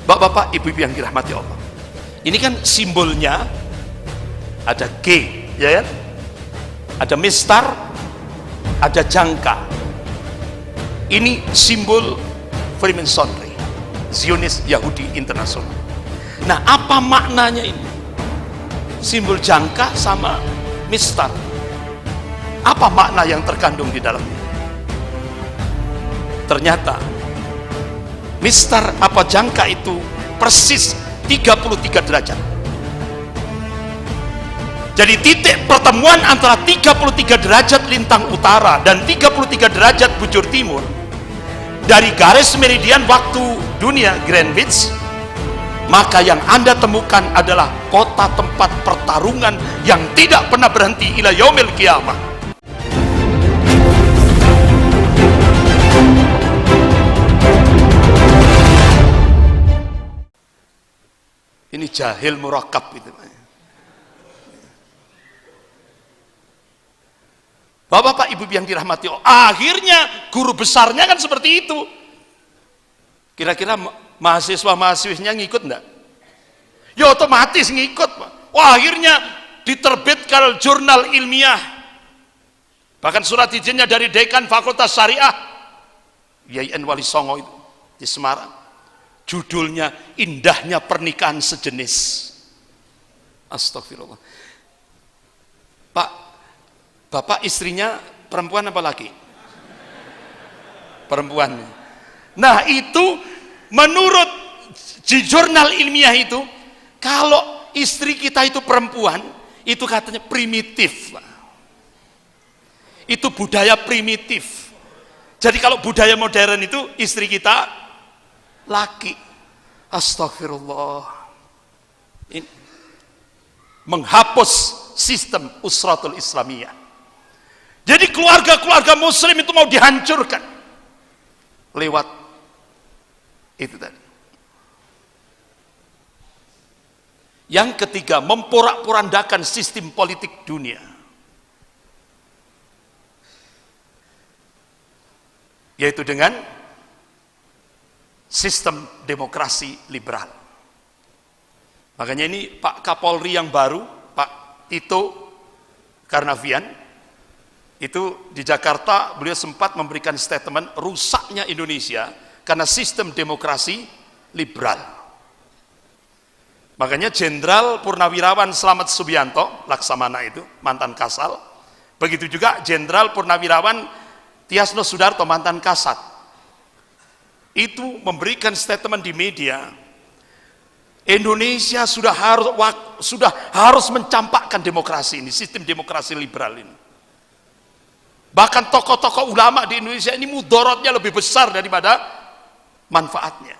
Bapak-bapak, ibu-ibu yang dirahmati Allah, ini kan simbolnya ada G, ya kan? Ada mistar, ada jangka. Ini simbol Freemasonry, Zionis Yahudi Internasional. Nah, apa maknanya ini? Simbol jangka sama mistar. Apa makna yang terkandung di dalamnya? Ternyata mistar apa jangka itu persis 33 derajat. Jadi titik pertemuan antara 33 derajat lintang utara dan 33 derajat bujur timur dari garis meridian waktu dunia Greenwich, maka yang Anda temukan adalah kota tempat pertarungan yang tidak pernah berhenti ila yaumil qiyamah. Ini jahil murakab itu. Bapak-bapak, ibu yang dirahmati Allah, akhirnya guru besarnya kan seperti itu. Kira-kira mahasiswa-mahasiswinya ngikut enggak? Ya otomatis ngikut. Wah, akhirnya diterbitkan jurnal ilmiah. Bahkan surat izinnya dari dekan Fakultas Syariah YIN Wali Songo itu di Semarang. Judulnya Indahnya Pernikahan Sejenis. Astagfirullah. Pak, bapak istrinya perempuan apa laki? Perempuan. Nah, itu menurut di jurnal ilmiah itu, kalau istri kita itu perempuan, itu katanya primitif. Itu budaya primitif. Jadi kalau budaya modern itu istri kita laki. Astagfirullah. Ini menghapus sistem usratul Islamiyah. Jadi keluarga-keluarga muslim itu mau dihancurkan lewat itu tadi. Yang ketiga, memporak-porandakan sistem politik dunia. Yaitu dengan sistem demokrasi liberal. Makanya ini Pak Kapolri yang baru, Pak Tito Karnavian, itu di Jakarta beliau sempat memberikan statement rusaknya Indonesia karena sistem demokrasi liberal. Makanya Jenderal Purnawirawan Slamet Subianto Laksamana itu mantan Kasal, begitu juga Jenderal Purnawirawan Tiasno Sudarto mantan Kasat, itu memberikan statement di media, Indonesia sudah harus mencampakkan demokrasi ini, sistem demokrasi liberal ini. Bahkan tokoh-tokoh ulama di Indonesia ini mudorotnya lebih besar daripada manfaatnya.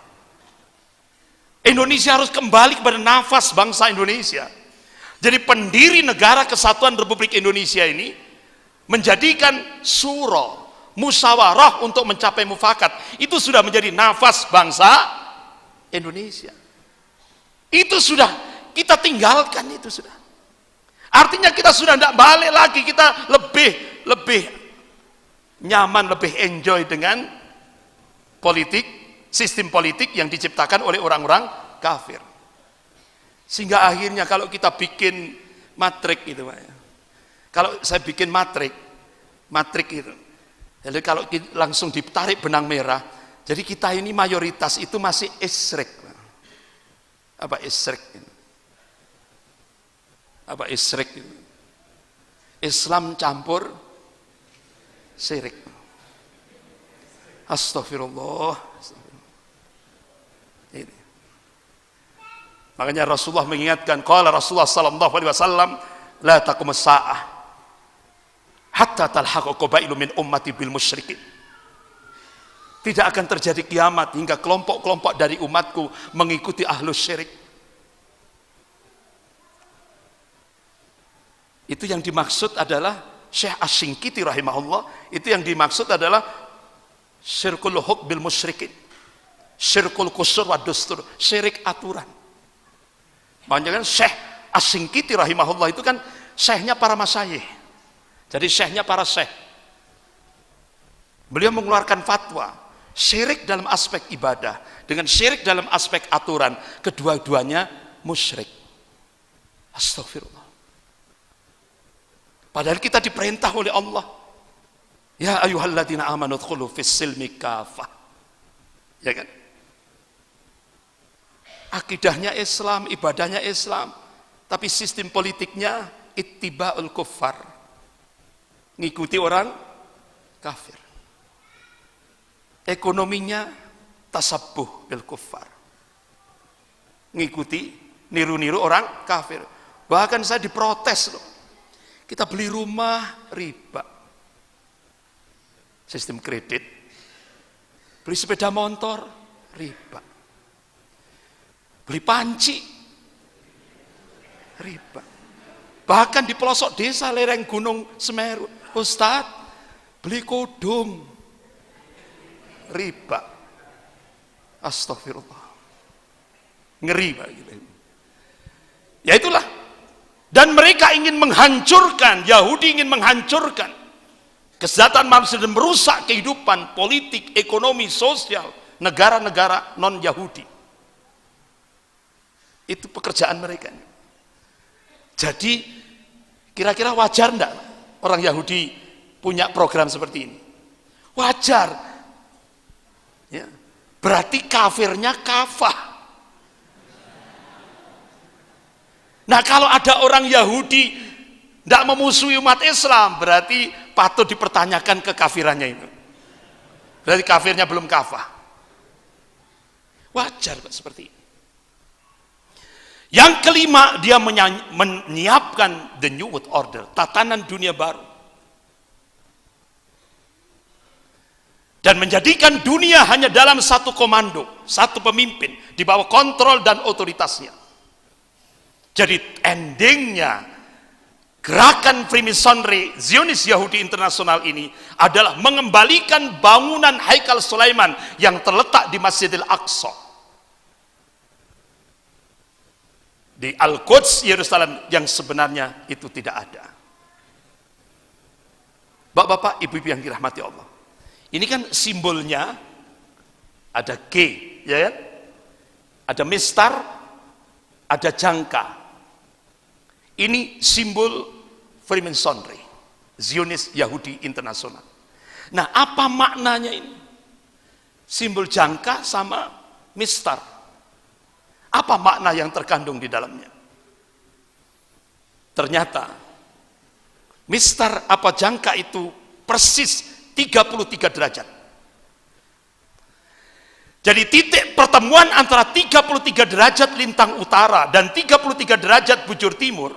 Indonesia harus kembali kepada nafas bangsa Indonesia. Jadi pendiri negara Kesatuan Republik Indonesia ini menjadikan surah, musyawarah untuk mencapai mufakat. Itu sudah menjadi nafas bangsa Indonesia. Itu sudah kita tinggalkan, itu sudah. Artinya kita sudah tidak balik lagi, kita lebih nyaman, lebih enjoy dengan politik, sistem politik yang diciptakan oleh orang-orang kafir. Sehingga akhirnya kalau kita bikin matrik itu, kalau saya bikin matrik itu, jadi kalau langsung ditarik benang merah, jadi kita ini mayoritas itu masih isyrik. Apa isyrik? Apa isyrik? Islam campur syirik. Astagfirullah. Ini. Makanya Rasulullah mengingatkan, qala Rasulullah sallallahu alaihi wasallam, la taqumus saah hatta talhaqu qabailu min ummati bil musyrikin. Tidak akan terjadi kiamat hingga kelompok-kelompok dari umatku mengikuti ahlus syirik. Itu yang dimaksud adalah Syekh Asy-Syinkiti rahimahullah, itu yang dimaksud adalah syirkul hukm bil musyrikin, syirkul qusur wa dustur, syirik aturan. Makanya kan Syekh Asy-Syinkiti rahimahullah itu kan syekhnya para masyayikh. Jadi syekhnya para syekh. Beliau mengeluarkan fatwa, Syirik dalam aspek ibadah dengan syirik dalam aspek aturan, kedua-duanya musyrik. Astagfirullah. Padahal kita diperintah oleh Allah, ya ayyuhalladzina amanu udkhulu fis-silmi kafah. Ya kan? Akidahnya Islam, ibadahnya Islam, tapi sistem politiknya ittiba'ul kuffar. Ngikuti orang kafir. Ekonominya tasabbuh bil kuffar. Ngikuti, niru-niru orang kafir. Bahkan saya diprotes loh. Kita beli rumah riba. Sistem kredit. Beli sepeda motor riba. Beli panci riba. Bahkan di pelosok desa lereng Gunung Semeru, Ustadz, beli kodong riba. Astagfirullah. Ngeri Pak. Ya itulah. Dan mereka ingin menghancurkan, Yahudi ingin menghancurkan kesejahteraan manusia dan merusak kehidupan politik, ekonomi, sosial negara-negara non-Yahudi. Itu pekerjaan mereka. Jadi kira-kira wajar enggak orang Yahudi punya program seperti ini? Wajar. Ya. Berarti kafirnya kafah. Nah, kalau ada orang Yahudi tidak memusuhi umat Islam, berarti patut dipertanyakan kekafirannya itu. Berarti kafirnya belum kafah. Wajar Pak seperti ini. Yang kelima, dia menyiapkan the New World Order, tatanan dunia baru. Dan menjadikan dunia hanya dalam satu komando, satu pemimpin, di bawah kontrol dan otoritasnya. Jadi endingnya gerakan Freemasonry Zionis Yahudi Internasional ini adalah mengembalikan bangunan Haikal Sulaiman yang terletak di Masjidil Aqsa di Al-Quds Yerusalem, yang sebenarnya itu tidak ada. Bapak-bapak, ibu-ibu yang dirahmati Allah, ini kan simbolnya ada G, ya kan? Ada mistar, ada jangka. Ini simbol Freemasonry, Zionis Yahudi Internasional. Nah, apa maknanya ini? Simbol jangka sama mistar. Apa makna yang terkandung di dalamnya? Ternyata mistar apa jangka itu persis 33 derajat. Jadi titik pertemuan antara 33 derajat lintang utara dan 33 derajat bujur timur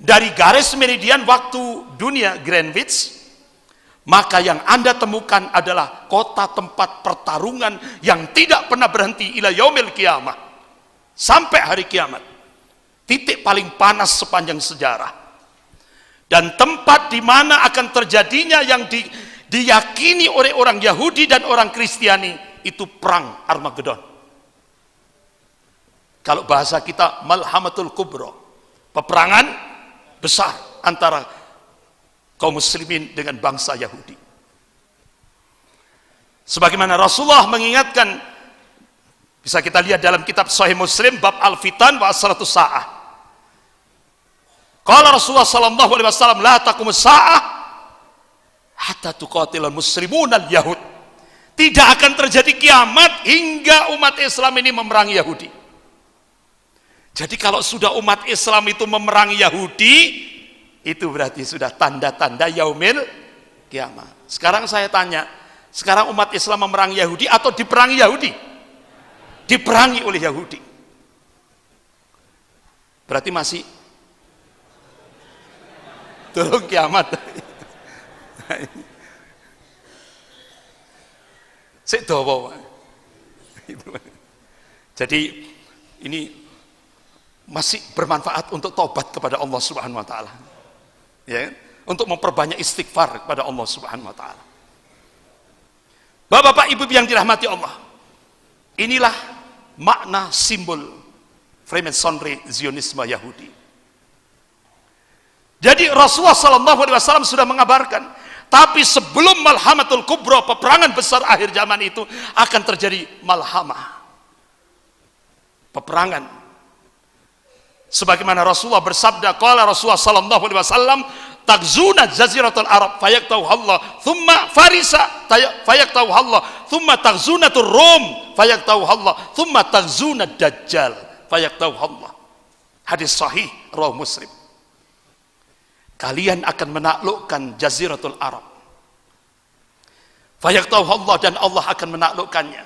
dari garis meridian waktu dunia Greenwich, maka yang Anda temukan adalah kota tempat pertarungan yang tidak pernah berhenti ila yaumil qiyamah, sampai hari kiamat. Titik paling panas sepanjang sejarah. Dan tempat di mana akan terjadinya yang diyakini oleh orang Yahudi dan orang Kristiani, itu perang Armageddon. Kalau bahasa kita Malhamatul Kubra, peperangan besar antara kaum muslimin dengan bangsa Yahudi. Sebagaimana Rasulullah mengingatkan, bisa kita lihat dalam kitab Sahih Muslim bab Al-Fitan wa Asratus Sa'ah. Qala Rasulullah sallallahu alaihi wasallam, la taqumus sa'ah hatta tuqatilal muslimuna al-yahud. Tidak akan terjadi kiamat hingga umat Islam ini memerangi Yahudi. Jadi kalau sudah umat Islam itu memerangi Yahudi, itu berarti sudah tanda-tanda yaumil kiamat. Sekarang saya tanya, sekarang umat Islam memerangi Yahudi atau diperangi Yahudi? Diperangi oleh Yahudi. Berarti masih turun kiamat. Jadi ini masih bermanfaat untuk tobat kepada Allah Subhanahu wa taala. Ya, untuk memperbanyak istighfar kepada Allah Subhanahu wa taala. Bapak-bapak, Ibu yang dirahmati Allah. Inilah makna simbol Freemasonry Zionisme Yahudi. Jadi Rasulullah sallallahu alaihi wasallam sudah mengabarkan, Tapi sebelum malhamatul kubra, peperangan besar akhir zaman itu, akan terjadi malhamah, peperangan. Sebagaimana Rasulullah bersabda, qala Rasulullah sallallahu alaihi wasallam, tagzuna jaziratul Arab fayaqtahu Allah, thumma farisa fayaqtahu Allah, thumma tagzunatur Rum fayaqtahu Allah, thumma tagzuna dajjal fayaqtahu Allah. Hadis sahih riwayat Muslim. Kalian akan menaklukkan jaziratul Arab. Fayaqtahu Allah, dan Allah akan menaklukkannya.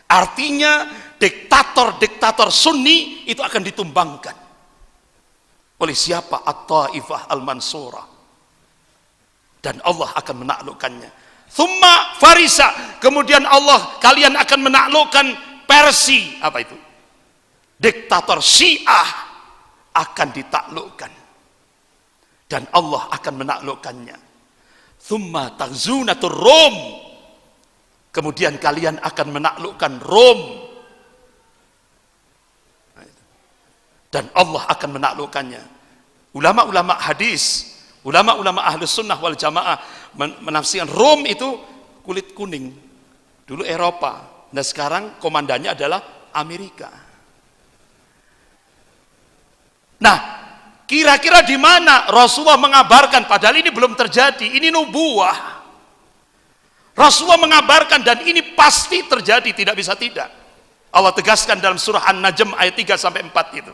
Artinya diktator-diktator Sunni itu akan ditumbangkan. Oleh siapa? At-Taifah Al-Mansurah. Dan Allah akan menaklukkannya. Thumma Farisa, kemudian kalian akan menaklukkan Persia. Apa itu? Diktator Syiah akan ditaklukkan. Dan Allah akan menaklukkannya. Thumma tagzunatur Rum, kemudian kalian akan menaklukkan Rom, dan Allah akan menaklukkannya. Ulama-ulama hadis, ulama-ulama ahlus sunnah wal jamaah menafsirkan Rom itu kulit kuning, dulu Eropa, dan sekarang komandannya adalah Amerika. Nah, kira-kira di mana Rasulullah mengabarkan, padahal ini belum terjadi, ini nubuah. Rasulullah mengabarkan, dan ini pasti terjadi, tidak bisa tidak. Allah tegaskan dalam surah An-Najm ayat 3-4 itu.